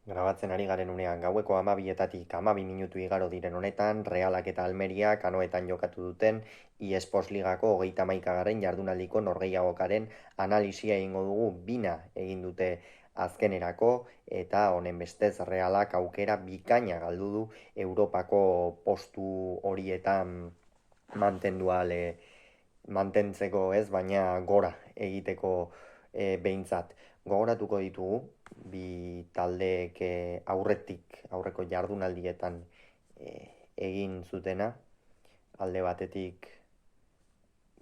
Grabatzen ari garen unean gaueko 12etatik 12 minutu igaro diren honetan, Realak eta Almeriak anoetan jokatu duten eSports Ligako 31. jardunaldiko norgehiagokaren analisia egingo dugu. Bina egin dute azkenerako eta honen bestez Realak aukera bikaina galdu du Europako postu horietan mantentzeko ez, baina gora egiteko behintzat. Gogoratuko ditugu, bi taldeek aurreko jardunaldietan egin zutena, alde batetik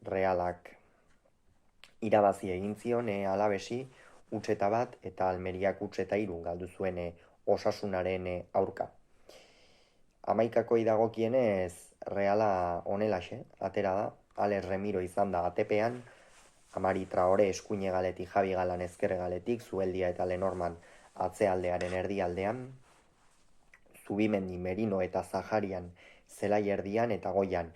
Realak irabazi egin zion Alavesi hutseta bat eta Almeriak hutseta 3 galdu zuen Osasunaren aurka. Hamaikakoi dagokienez Reala honelaxe atera da, Alex Remiro izan da ATP-an, Amari Traore eskuinegaletik, Javi Galan ezkerregaletik, Zubeldia eta Lenorman atzealdearen erdialdean, Zubimendi, Merino eta Zaharian zelai erdian eta goian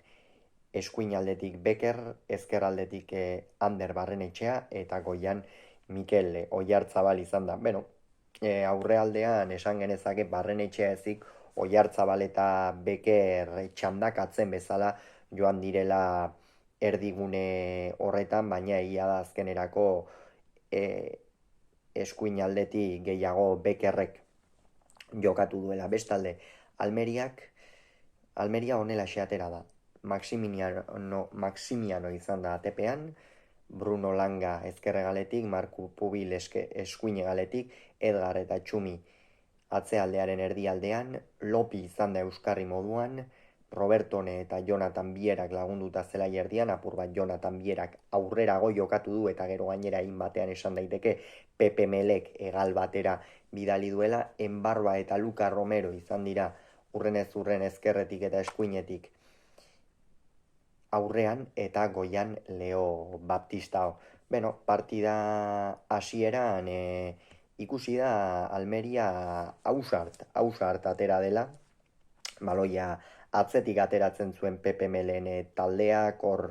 eskuinaldetik Beker, ezkerraldetik Ander Barrenetxea eta goian Mikel Oiartzabal izan da. Aurrealdean esan genezake Barrenetxea ezik Oiartzabal eta Beker txandakatzen bezala joan direla erdigune horretan, baina egia da azkenerako eskuinaldetik gehiago Bekerrek jokatu duela. Bestalde, Almeria honela atera da. Maximiano izan da ATP-an, Bruno Langa ezkerregaletik, Marku Pubil eskuinegaletik, Edgar eta Txumi atzealdearen erdialdean, Lopi izan da euskarri moduan, Robertone eta Jonathan Bierak lagunduta zelai erdian, apur bat Jonathan Bierak aurrerago jokatu du eta gero gainera egin batean esan daiteke Pepe Melek egal batera bidali duela. Enbarba eta Luka Romero izan dira urrenez urren ezkerretik eta eskuinetik aurrean eta goian Leo Baptistao. Partida hasieran ikusi da Almeria ausart atera dela, baloia atzetik ateratzen zuen Pepe Melen taldeak, hor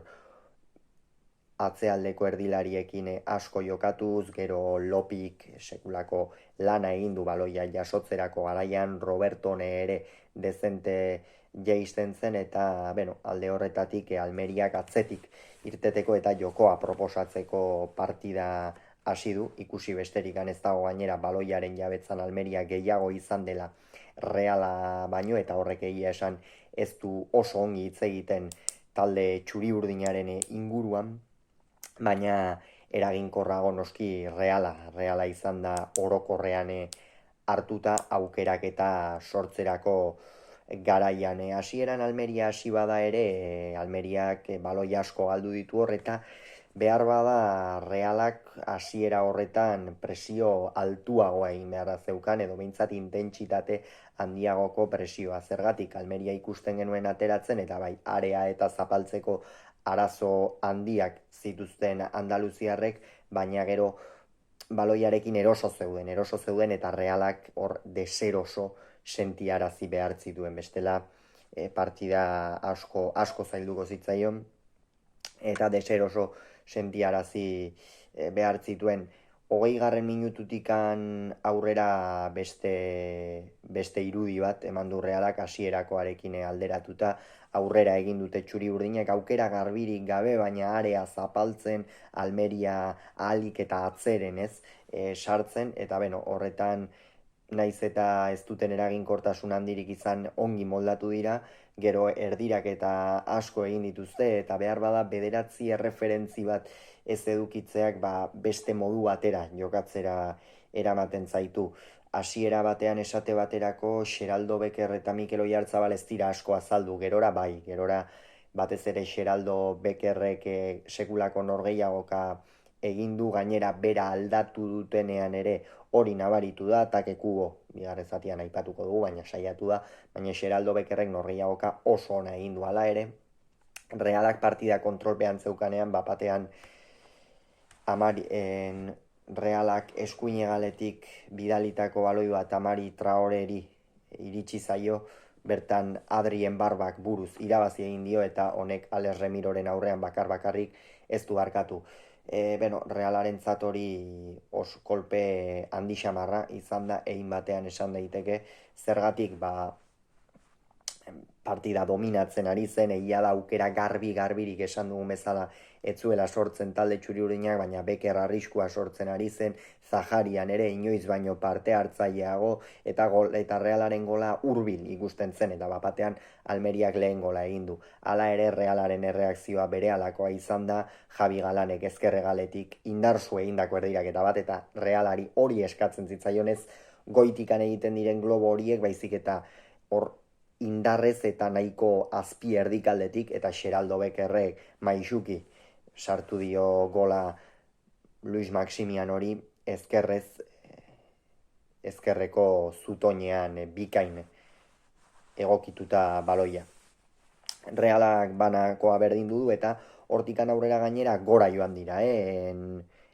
atzealdeko erdilariekin asko jokatuz, gero Lopik sekulako lana egin du baloia jasotzerako garaian, Robertone ere dezente jaisten zen, eta alde horretatik Almeriak atzetik irteteko eta jokoa proposatzeko partida hasi du. Ikusi besterik ez dago gainera baloiaren jabetzan Almeria gehiago izan dela Reala baino, eta horrek egia esan ez du oso ongi hitz egiten talde txuri-urdinaren inguruan, baina eraginkorrago noski Reala izan da orokorrean hartuta aukerak eta sortzerako garaian. Hasieran Almeria hasi bada ere, Almeriak baloi asko galdu ditu hor, eta behar bada Realak hasiera horretan presio altuagoa egin beharra zeukan, edo behintzat intentsitate handiagoko presioa. Zergatik Almeria ikusten genuen ateratzen, eta bai area eta zapaltzeko arazo handiak zituzten andaluziarrek, baina gero baloiarekin eroso zeuden eta Realak hor deseroso sentiarazi behar zituen. Bestela partida asko zailduko zitzaion eta deseroso sentiarazi behar zituen. 20. minututikan aurrera beste irudi bat eman du Realak hasierakoarekin alderatuta. Aurrera egin dute txuri-urdinek aukera garbirik gabe, baina area zapaltzen, Almeria ahalik eta atzeren sartzen, eta horretan naiz eta ez duten eraginkortasun handirik izan, ongi moldatu dira, gero erdirak eta asko egin dituzte, eta behar bada bederatzi erreferentzi bat ez edukitzeak beste modu batera jokatzera eramaten zaitu. Hasiera batean esate baterako Xeraldo Beker eta Mikel Oiartzabal ez dira asko azaldu, gerora batez ere Xeraldo Bekerrek sekulako norgehiagoka egin du, gainera bera aldatu dutenean ere hori nabaritu da, Take Kubo bigarren zatian aipatuko dugu, baina saiatu da, baina Xeraldo Bekerrek norgehiagoka oso ona egin du. Hala ere, Realak partida kontrolpean zeukanean, batean Realak eskuinegaletik bidalitako baloi bat Amari Traoreri iritsi zaio, bertan Adrien Barbak buruz irabazi egin dio, eta honek Alex Remiroren aurrean bakarrik ez du barkatu. Realarentzat hori kolpe handi xamarra izan da, egin batean esan daiteke, zergatik partida dominatzen ari zen, egia da aukera garbirik esan dugun bezala ez zuela sortzen talde txuri-urinak, baina Beker arriskua sortzen ari zen, Zaharian ere inoiz baino parte hartzaileago, eta Realaren gola hurbil ikusten zen, eta batean Almeriak lehen gola egin du. Hala ere Realaren erreakzioa berehalakoa izan da, Javi Galanek ezkerregaletik indarzu egindako erdiraketa bat, eta Realari hori eskatzen zitzaionez, goitikan egiten diren globo horiek, baizik eta hor indarrez eta nahiko azpi erdikaldetik, eta Xeraldo Bekerrek maixuki sartu dio gola Luis Maximian hori ezkerreko zutoinean bikain egokituta baloia. Realak banakoa berdin du eta hortikan aurrera gainera gora joan dira,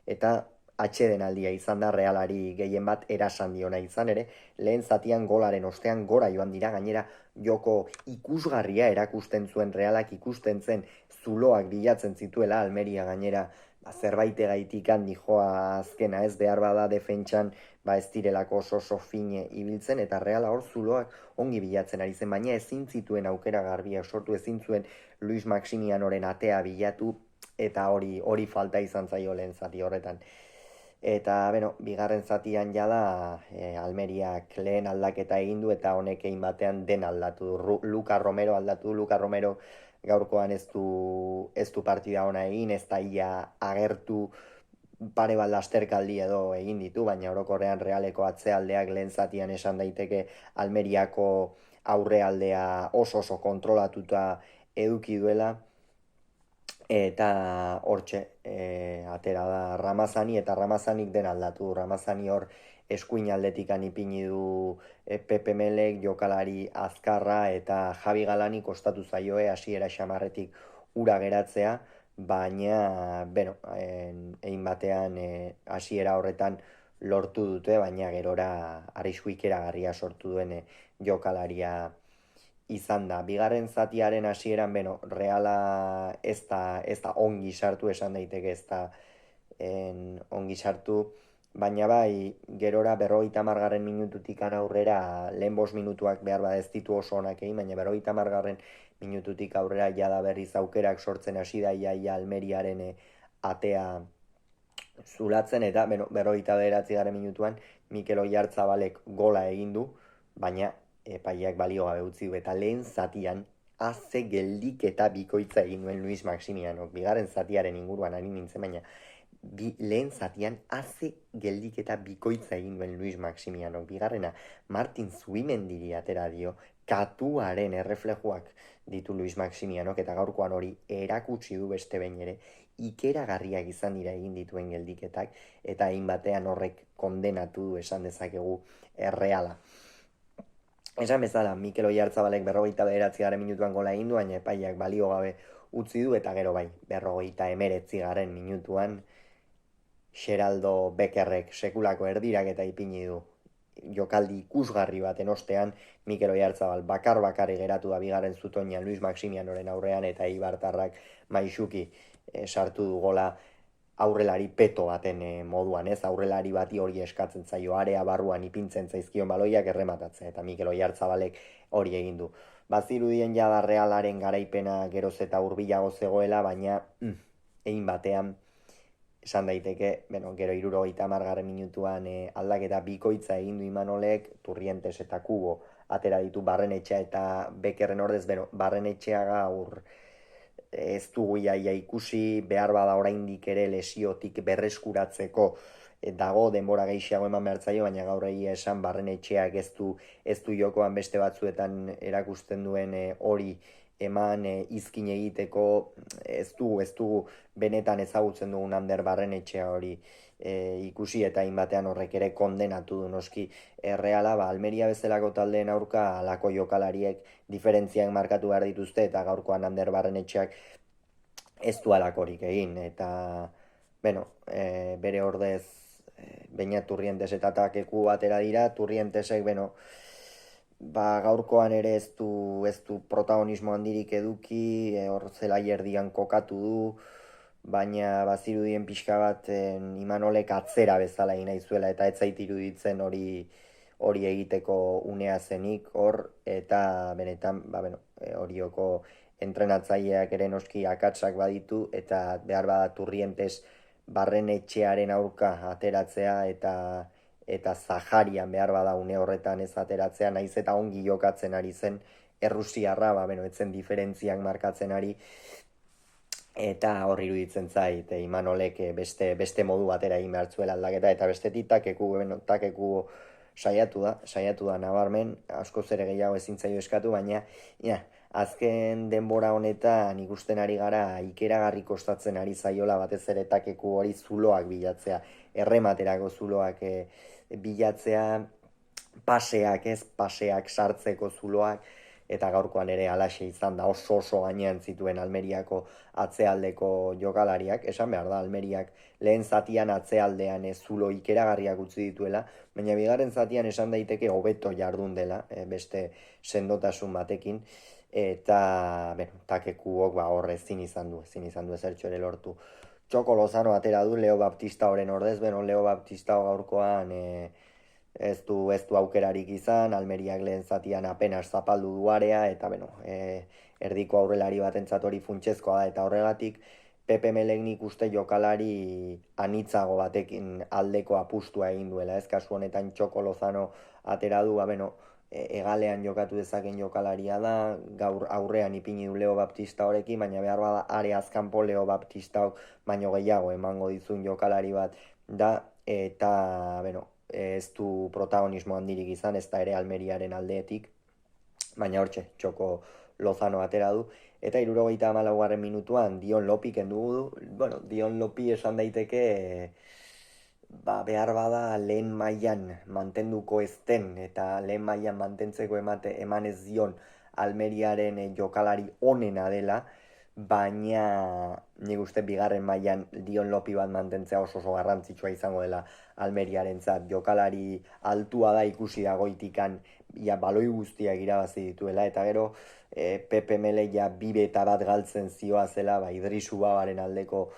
eta atxeden aldia izan da Realari gehien bat erasan diona izan ere, lehen zatian golaren ostean gora joan dira, gainera joko ikusgarria erakusten zuen Realak, ikusten zen zuloak bilatzen zituela Almeria gainera, zerbaite handi joa azkena, ez behar bada defentsan ez direlako oso fine ibiltzen, eta Reala hor zuloak ongi bilatzen ari zen, baina ezin zituen aukera garbiak sortu, ezin zuen Luis Maximianoren atea bilatu, eta hori falta izan zaio lehen zati horretan. Eta, bigarren zatian jada Almeriak lehen aldaketa egin du, eta honek egin batean den aldatu du. Luka Romero aldatu du, Luka Romero gaurkoan ez du partida ona egin, ez da ia agertu, pare bat lasterkaldi edo egin ditu, baina orokorrean Realeko atzealdeak lehen zatian esan daiteke Almeriako aurrealdea oso kontrolatuta eduki duela, eta hortxe atera da Ramazani, eta Ramazanik den aldatu. Ramazani hor eskuin aldetikan ipini du Pepe Melek, jokalari azkarra, eta Javi Galani kostatu zaioe hasiera xamarretik ura geratzea, baina, egin batean hasiera horretan lortu dute, baina gerora arrisku ikeragarria sortu duen jokalaria izan da. Bigarren zatiaren hasieran, Reala ez da ongi sartu, esan daiteke ez da ongi sartu, baina bai, gerora 50. Minututik aurrera, lehen 5 minutuak behar bada ez ditu oso onak egin, baina 50. Minututik aurrera jada berriz aukerak sortzen hasi da iaia Almeriaren atea zulatzen, eta 59. minutuan Mikel Oyarzabalek gola egin du, baina epaiak balio gabe utzi du, eta lehen zatian haze geldiketa bikoitza egin duen Luis Maximianok. Bigarren zatiaren inguruan ari nintzen, baina lehen zatian haze geldiketa bikoitza egin duen Luis Maximianok. Bigarrena Martin Zubimendiri atera dio, katuaren erreflejoak ditu Luis Maximianok, eta gaurkoan hori erakutsi du beste behin ere, ikeragarriak izan dira egin dituen geldiketak, eta hain batean horrek kondenatu du esan dezakegu Reala. Esan bezala, Mikel Oyarzabalek 59. minutuan gola egin du, baina epaiak balio gabe utzi du, eta gero bai, 59. minutuan Xeraldo Bekerrek sekulako erdirak eta ipini du. Jokaldi ikusgarri baten ostean, Mikel Oyarzabal bakar-bakari geratu da bigarren zutoinean Luis Maximianoren aurrean, eta Eibartarrak maixuki sartu du gola aurrelari peto baten moduan, ez? Aurrelari bati hori eskatzen zaio, area barruan ipintzen zaizkion baloiak errematatzen, eta Mikel Oyarzabalek hori egin du. Bazirudien jada Realaren garaipena geroz eta hurbilago zegoela, baina egin batean esan daiteke, gero 70. Minutuan aldaketa bikoitza egin du Imanolek, Turrientes eta Kubo atera ditu Barrenetxea eta Bekerren ordez, Barrenetxea gaur ez dugu iaia ikusi, behar bada oraindik ere lesiotik berreskuratzeko dago, denbora gehiago eman behar zaio, baina gaur egia esan Barrenetxeak ez du jokoan beste batzuetan erakusten duen hori eman izkin egiteko, ez dugu benetan ezagutzen dugun Ander Barrenetxea hori ikusi, eta hainbatean horrek ere kondenatu du noski Reala, Almeria bezalako taldeen aurka alako jokalariek diferentziak markatu behar dituzte, eta gaurkoan Ander Barrenetxeak ez du alakorik egin, eta bere ordez Beñat Turrientes eta Takeku atera dira. Turrientesek gaurkoan ere ez du protagonismo handirik eduki, hor zelai erdian kokatu du, baina bazirudien pixka bat Imanolek atzera bezala egin nahi zuela, eta ez zait iruditzen hori egiteko unea zenik hor, eta benetan, Orioko entrenatzaileak ere noski akatsak baditu, eta behar bada Turrientes barren etxearen aurka ateratzea, eta Zaharian behar bada une horretan ez ateratzea, naiz eta ongi jokatzen ari zen Errusiarra, etzen diferentziak markatzen ari, eta hor iruditzen zait, Imanolek beste modu batera egin behar zuela aldaketa, eta bestetik takeku saiatu da nabarmen, askoz ere gehiago ezin zaio eskatu, baina azken denbora honetan ikusten ari gara ikeragarri kostatzen ari zaiola batez ere takeku hori zuloak bilatzea, errematerako zuloak bilatzea, paseak sartzeko zuloak, eta gaurkoan ere halaxe izan da, oso gainean zituen Almeriako atzealdeko jokalariak, esan behar da Almeriak lehen zatian atzealdean zulo ikeragarriak utzi dituela, baina bigarren zatian esan daiteke hobeto jardun dela, beste sendotasun batekin, eta takekuok hor ezin izan du ezertxo ere lortu. Txoko Lozano atera du Leo Baptista horren ordez, Leo Baptista gaurkoan ez du aukerarik izan, Almeriak lehen zatian apenas zapaldu duarea, eta erdiko aurrelari batentzat hori funtsezkoa da, eta horregatik Pepe Melek nik uste jokalari anitzago batekin aldeko apustua egin duela, ez kasu honetan Txoko Lozano atera du, egalean jokatu dezaken jokalaria da, gaur aurrean ipini du Leo Baptista horekin, baina behar bada are azkanpo Leo Baptista baino gehiago emango dizun jokalari bat da, eta ez du protagonismo handirik izan, ez da ere Almeriaren aldeetik, baina hortxe, Txoko Lozano atera du, eta 74. Minutuan Dion Lopi kendu du, Dion Lopi esan daiteke, behar bada lehen mailan mantenduko ezten, eta lehen mailan mantentzeko eman ez dion Almeriaren jokalari onena dela, baina nik uste bigarren mailan Dion Lopi bat mantentzea oso garrantzitsua izango dela Almeriarentzat. Jokalari altua da, ikusi da goitikan baloi guztiak irabazi dituela, eta gero Pepe Mele bibeta bat galtzen zioa zela, Idrisu Babaren aldeko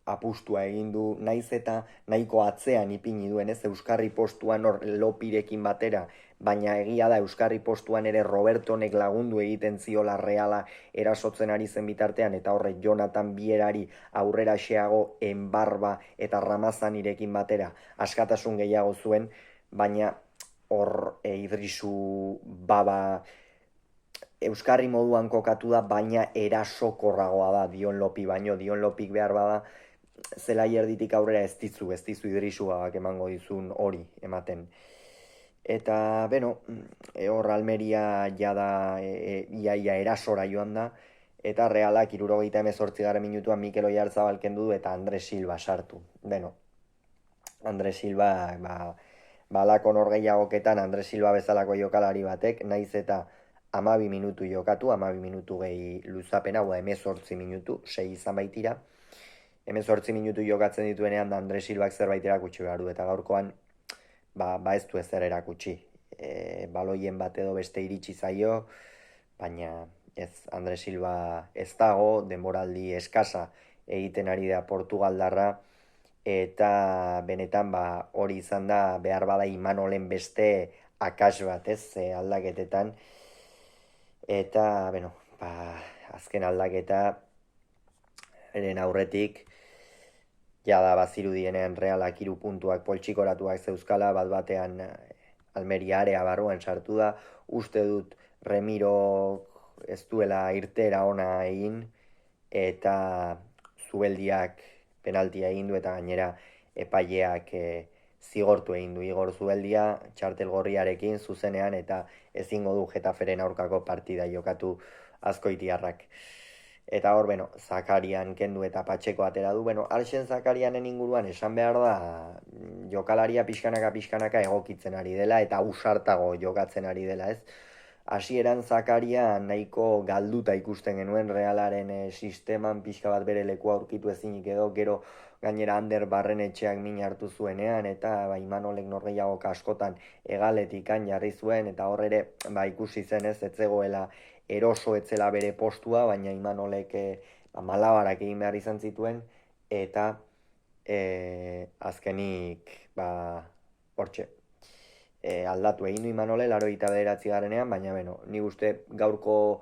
apustua egin du, naiz eta nahiko atzean ipini duen, ez Euskarri postuan hor Lopirekin batera, baina egia da Euskarri postuan ere Robertonek lagundu egiten ziola Reala erasotzen ari zen bitartean, eta horre Jonathan Bierari aurrera xeago Enbarba eta Ramazanirekin batera askatasun gehiago zuen, baina hor Idrisu Baba Euskarri moduan kokatu da, baina erasokorragoa da Dion Lopi baino. Dion Lopik behar bada zelai erditik aurrera ez dizu Idrisu Babak emango dizun hori ematen. Eta, hor Almeria jada iaia erasora joan da, eta Realak 78. Minutuan Mikel Oyarzabal kendu du eta Andres Silva sartu. Andres Silva, balako norgehiagoketan Andres Silva bezalako jokalari batek, naiz eta 12 minutu jokatu, 12 minutu gehi luzapena, 18 minutu, 6 izan baitira. 18 minutu jokatzen dituenean Andres Silvak zerbait erakutsi behar du, eta gaurkoan ez du ezer erakutsi. Baloien bat edo beste iritsi zaio, baina ez, Andres Silva ez dago, denboraldi eskasa egiten ari da Portugaldarra, eta benetan hori izan da behar bada Imanolen beste akats bat, aldaketetan, eta azken aldaketa eren aurretik jada bazirudienean Realak 3 puntuak poltsikoratuak zeuzkala, bat-batean Almeria area barruan sartu da, uste dut Remiro ez duela irtera ona egin, eta Zubeldiak penaltia egin du, eta gainera epaileak zigortu egin du Igor Zubeldia txartel gorriarekin zuzenean, eta ezingo du Getaferen aurkako partida jokatu Azkoitiarrak. Eta hor, Zakarian kendu eta Patxeko atera du. Arxen Zakarianen inguruan esan behar da jokalaria pixkanaka egokitzen ari dela, eta ausartago jokatzen ari dela, ez? Hasieran Zakaria nahiko galduta ikusten genuen Realaren sisteman, pixka bat bere lekua aurkitu ezinik edo, gero gainera Ander Barrenetxeak min hartu zuenean, eta Imanolek norgehiago askotan egaletikan jarri zuen, eta hor ere ikusi zen ez zegoela eroso etzela bere postua, baina Imanolek malabarak egin behar izan zituen, eta azkenik, hortxe, aldatu egin du Imanolek 89. Baina, ni uste gaurko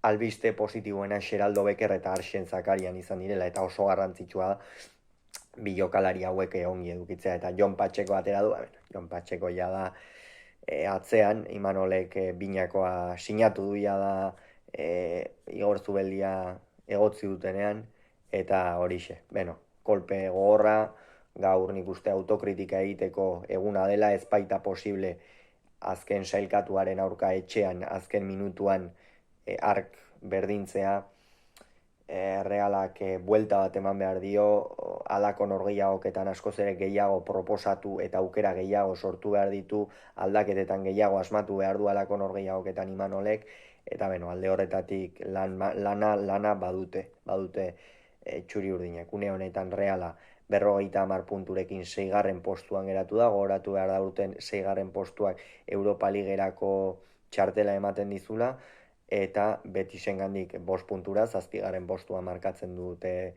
albiste positiboena Xeraldo Beker eta Arsen Zakarian izan direla, eta oso garrantzitsua da bi jokalari hauek ongi edukitzea, eta Jon Patxeko atera du, Jon Patxeko ja da atzean, Imanolek binakoa sinatu du ja da Igor Zubeldia egotzi dutenean, eta horixe, kolpe gogorra, gaur nik uste autokritika egiteko eguna dela, ez baita posible azken sailkatuaren aurka etxean, azken minutuan ark berdintzea, Realak buelta bat eman behar dio, alako norgehiagoketan askoz ere gehiago proposatu eta aukera gehiago sortu behar ditu, aldaketetan gehiago asmatu behar du alako norgehiagoketan Imanolek, eta alde horretatik lana badute txuri urdinek. Une honetan Reala 50 punturekin 6. postuan geratu da, gogoratu behar da urten 6. postuak Europa Ligerako txartela ematen dizula, eta Betisengandik 5 puntura 7. postua markatzen dute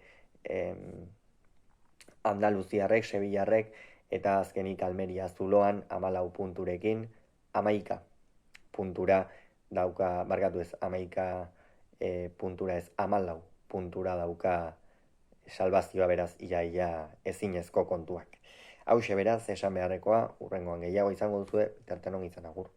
Andaluziarrek, Sevillarrek, eta azkenik Almeria Zuloan 14 punturekin 11 puntura dauka, barkatu ez, 11 puntura ez, 14 puntura dauka salbazioa, beraz, ia ezinezko kontuak. Hauxe beraz, esan beharrekoa, hurrengoan gehiago izango duzue, bitartean ongi izan, agur.